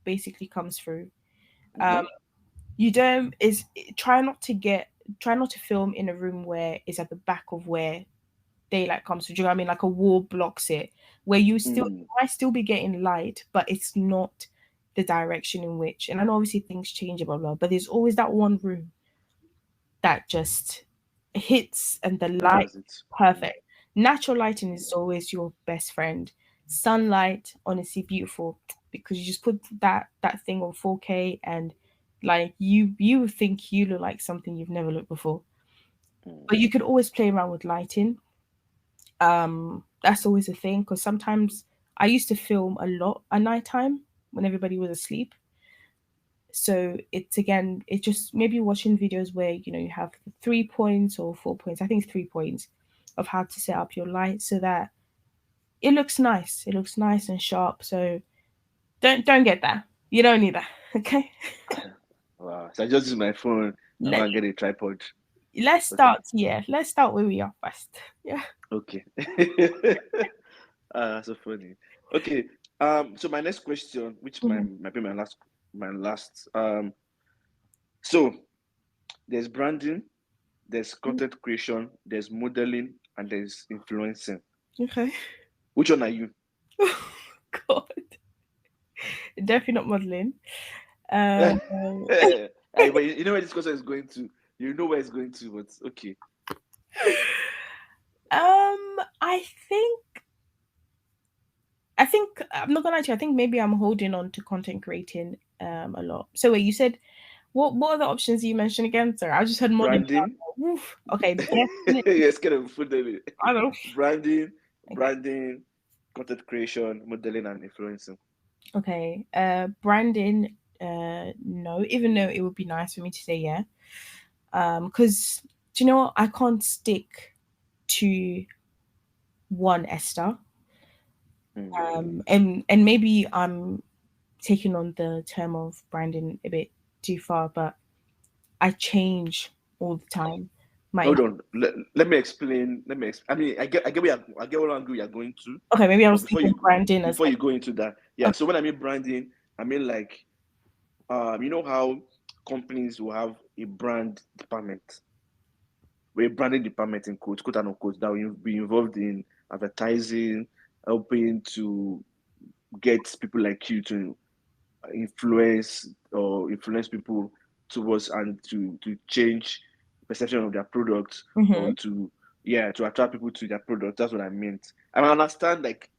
basically comes through. Um, Mhm. you don't is try not to film in a room where it's at the back of where daylight comes through. Do you know what I mean? Like a wall blocks it, where you Mm, might still be getting light, but it's not the direction in which. And I know obviously things change, blah blah, but there's always that one room that just hits and the that light does it. Mm, perfect. Natural lighting is always your best friend. Sunlight, honestly, beautiful because you just put that thing on 4K and like you think you look like something you've never looked before. mm, But you could always play around with lighting. That's always a thing because sometimes I used to film a lot at nighttime when everybody was asleep. So it's again, it's just maybe watching videos where you have 3 points or 4 points. I think it's 3 points of how to set up your light so that it looks nice. It looks nice and sharp. So don't get that. You don't need that. Okay. wow. So I just use my phone and go Let and get a tripod. let's Okay. start. Yeah, let's start where we are first. Yeah. Okay. So funny. Okay. So my next question, which Mhm. might be my last. So there's branding, there's content creation, there's modeling, and there's influencing. Okay. Which one are you? God, definitely not modeling. Um, Hey, but you know where this question is going to. You know where it's going to, but okay. I think I'm not gonna lie to you. I think maybe I'm holding on to content creating a lot. So wait, you said what are the options you mentioned again? Sorry, I just heard modeling. Branding. Oof. Okay, definitely. Yes, kind of food deli. I don't. Branding, Okay. branding, content creation, modeling, and influencing. Okay. Branding. No. Even though it would be nice for me to say yeah. Because do you know what? I can't stick to one Esther. Mm, And maybe I'm taking on the term of branding a bit too far, but I change all the time. My Hold on. Let me explain. I mean, I get what angle you're going to, okay, maybe I but was thinking branding as before like you go into that, yeah. okay. So when I mean branding, I mean like, you know how companies will have a brand department, a branding department in quote unquote, that will be involved in advertising, helping to get people like you to influence people towards and to change perception of their products, or Mm-hmm. to, yeah, to attract people to their product. That's what I meant. And I understand like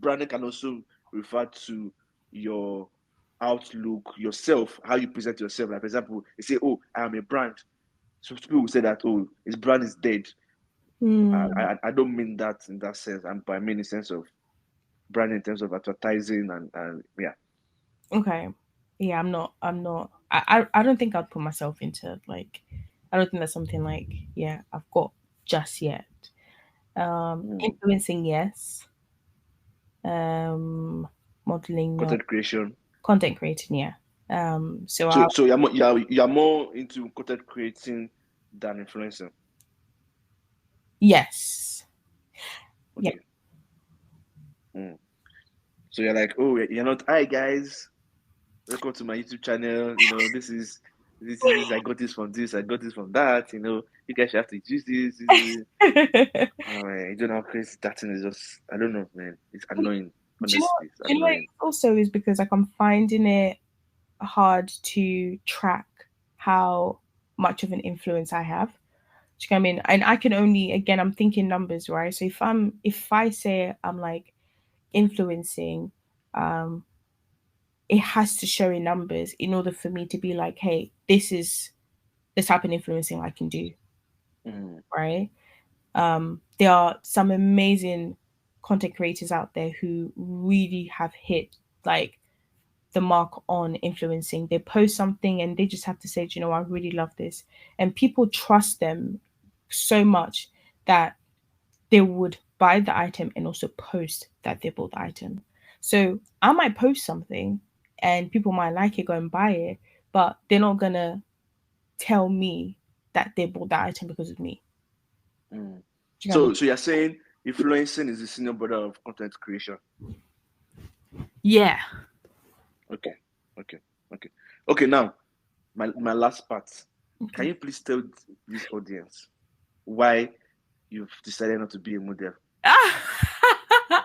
branding can also refer to your outlook, yourself, how you present yourself. Like for example, you say, "Oh, I am a brand." So people will say that, "Oh, his brand is dead." Mm, I don't mean that in that sense. But I mean in sense of branding in terms of advertising and yeah. okay. Yeah, I'm not I don't think I'd put myself into like I don't think that's something like yeah, I've got just yet. Mm. Influencing, yes. Um, Modeling, no. Content creation. Content creating, yeah. So I So you're more into content creating than influencing. yes. Yeah. Okay. Mm. So you're like, oh, you're not. Hi guys, welcome to my YouTube channel. This is I got this from this. I got this from that. You guys have to use this. You don't know how crazy that thing is. Just I don't know, man. It's annoying. Do you know? Honestly, it's Do you know? It annoying. also is because like I'm finding it hard to track how much of an influence I have. Do you know what I mean? And I can only again I'm thinking numbers, right? So if I say I'm like influencing, um, it has to show in numbers in order for me to be like, hey, this is the type of influencing I can do, Mm, right? There are some amazing content creators out there who really have hit like the mark on influencing. They post something and they just have to say, "Do you know, I really love this." And people trust them so much that they would buy the item and also post that they bought the item. So I might post something and people might like it, go and buy it, but they're not gonna tell me that they bought that item because of me. mm. Do you know what I mean? So you're saying influencing is the senior brother of content creation. Yeah. Okay, okay, okay, okay. Now my last part. Can Okay. you please tell this audience why you've decided not to be a model? Ah!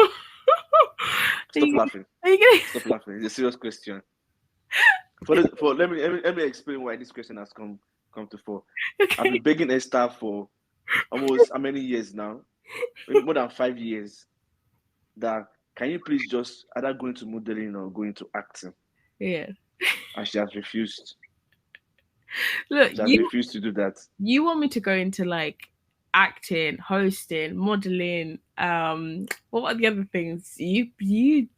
Are Stop you laughing. are you gonna Stop laughing. It's a serious question. Let me explain why this question has come to fore. I've okay. been begging Esther for almost how many years now? Maybe more than 5 years. That can you please just either go into modeling or go into acting? Yeah. And she has refused. Look, She has refused to do that. you want me to go into like acting, hosting, modeling, what are the other things? You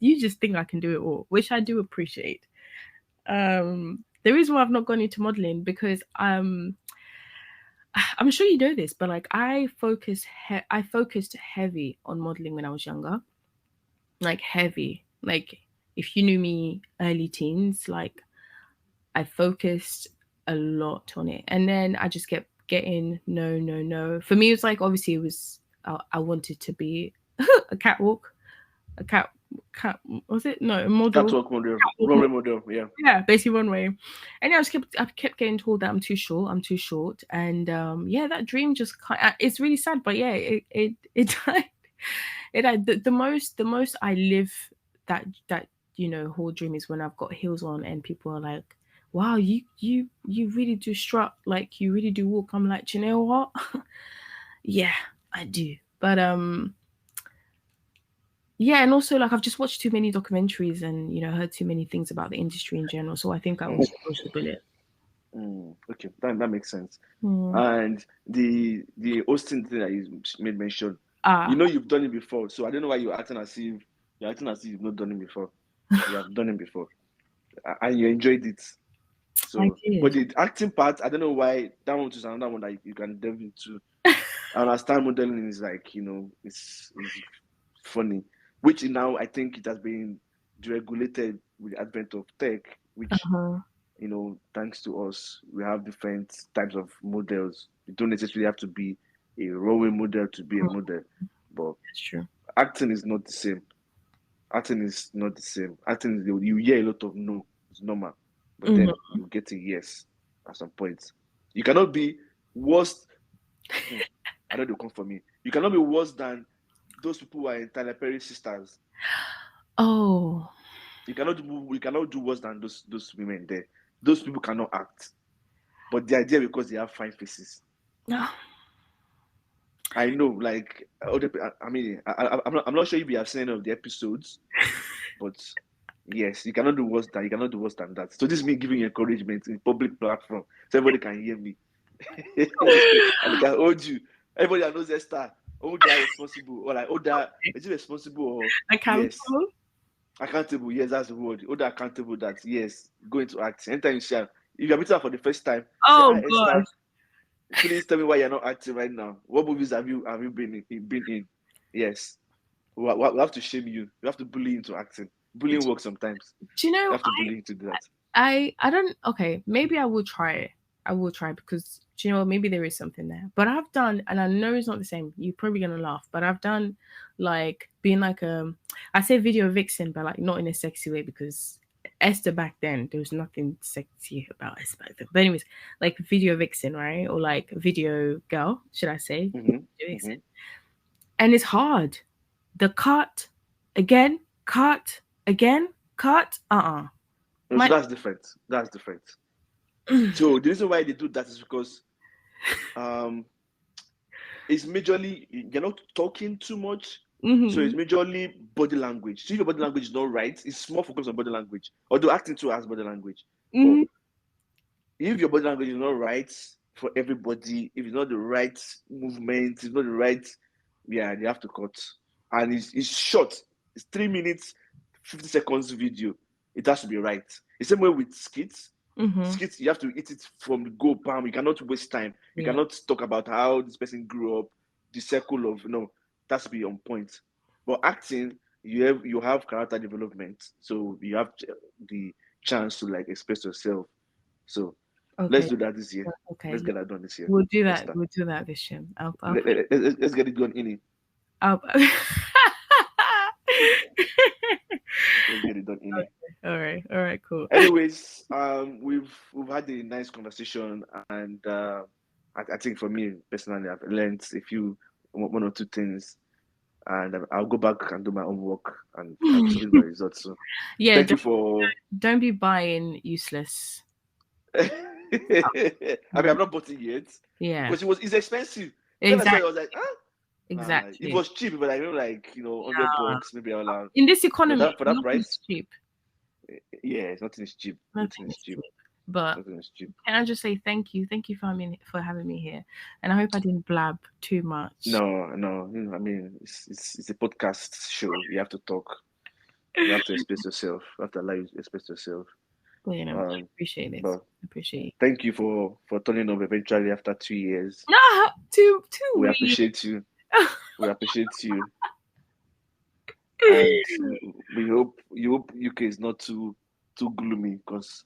just think I can do it all, which I do appreciate. The reason why I've not gone into modeling because I'm sure you know this, but like I focused heavy on modeling when I was younger. Like heavy. Like if you knew me early teens, like I focused a lot on it. And then I just kept getting no, no, no. For me, it was like obviously it was I wanted to be a catwalk, a cat was it? No, a model. Catwalk model, Catwalk runway model. model, yeah. Yeah, basically one way. And yeah, I kept getting told that I'm too short, I'm too short. And yeah, that dream just it's really sad, but yeah, it died. It died. The most I live that whole dream is when I've got heels on and people are like, wow, you really do strut, like you really do walk. I'm like, do you know what? Yeah, I do. But yeah, and also like I've just watched too many documentaries and heard too many things about the industry in general. So I think I Mm, also dodged the bullet. okay, that makes sense. Mm. And the hosting thing that you made mention, Ah, you've done it before. So I don't know why you're acting as if you've not done it before. You have done it before, and you enjoyed it. I So, but did. the acting part, I don't know why that one is another one that you can delve into. I understand modeling is like it's funny, which now I think it has been deregulated with the advent of tech, which Uh-huh. thanks to us, we have different types of models. You don't necessarily have to be a role model to be a model, but That's true. acting is not the same. Acting is not the same. Acting, you hear a lot of no, it's normal, but Mhm. then you get a yes at some point. You cannot be worse. Hmm, I know they'll come for me. You cannot be worse than those people who are in Tyler Perry sisters. Oh. You cannot do worse than those women there. Those people cannot act, but they are there because they have fine faces. No. I know, like I mean, I'm not sure if you have seen any of the episodes, but yes, you cannot do worse than that. So this is me giving you encouragement in public platform, so everybody can hear me, and they can hold you. Everybody that knows Esther, hold that responsible, or like hold that. Is it responsible or yes? Accountable. Accountable, yes, that's the word. Hold that accountable that yes, go into acting. Anytime you see her, if you're meeting her for the first time, say, Oh "Hi gosh. Esther, please tell me why you're not acting right now. What movies have you been in? Yes, we have to shame you. We have to bully you into acting. Bullying works sometimes. Do you You know have to bully you to do that. I don't okay, maybe I will try it. I will try because do you know what, maybe there is something there. But I've done and I know it's not the same. You're probably gonna laugh, but I've done like being like I say video vixen, but like not in a sexy way because Esther back then there was nothing sexy about Esther back then. But anyways, like video vixen, right? Or like video girl, should I say? Mm-hmm. Video vixen. Mm-hmm. And it's hard. The again, cut, again, cut, So My that's different. That's different. So the reason why they do that is because um it's majorly you're not talking too much. So hmm it's majorly body language. So if your body language is not right, it's more focused on body language. Although acting too has body language. But hmm if your body language is not right for everybody, if it's not the right movement, it's not the right, yeah, they have to cut. And it's short. It's 3 minutes, 50 seconds video. It has to be right. The same way with skits. hmm Skits, you have to eat it from the go, bam. You cannot waste time. You Yeah. cannot talk about how this person grew up, the circle of it has to be on point. But acting, you have character development, so you have the chance to like express yourself. So let's Okay. do that this year. Okay. Let's get that done this year. We'll do that. Esther. We'll do that this year. I'll Let, put. let, let, us get it done in it. I'll, Let's get it done in it. all right. All right. Cool. Anyways, we've had a nice conversation, and I think for me personally, I've learned a few one or two things, and I'll go back and do my own work and submit my results. So Yeah. thank you for. Don't be buying useless. I mean, I've not bought it yet Yeah. because it's expensive. Then I saw it, I Exactly. was like, ah, nah, it Exactly. was cheap, but I mean, like $100, maybe I'll have. In this economy, That for that nothing price, is cheap. yeah, nothing is cheap. Nothing Nothing is is cheap. cheap. But Nothing is cheap. can I just say thank you? Thank you for having me here. And I hope I didn't blab too much. No, no. I mean, it's a podcast show. You have to talk. You have to express yourself. You have to allow you to express yourself. But you know, I Um, appreciate this. but I appreciate you. thank you for turning up eventually after 2 years. Ah, two We weeks. appreciate you. We appreciate you, and we hope UK is not too gloomy because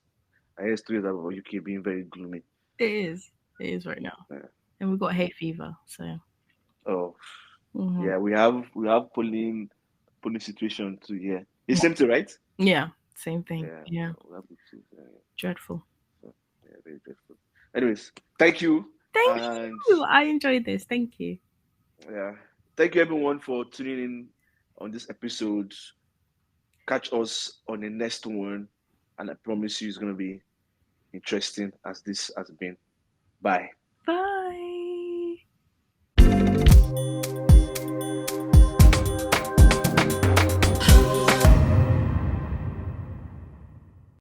I hear stories about UK being very gloomy. It is. It is right now. Yeah. And we've got Mm. hay fever. So Oh, mhm. yeah. We have polling situation too. Yeah, it's same thing, right? Yeah, same thing. Yeah, Yeah, we have it too. Yeah, dreadful. so, yeah, very dreadful. Anyways, thank you, Thank and you. I enjoyed this. Thank you. yeah, thank you everyone for tuning in on this episode. Catch us on the next one, and I promise you it's gonna be interesting as this has been. Bye. Bye.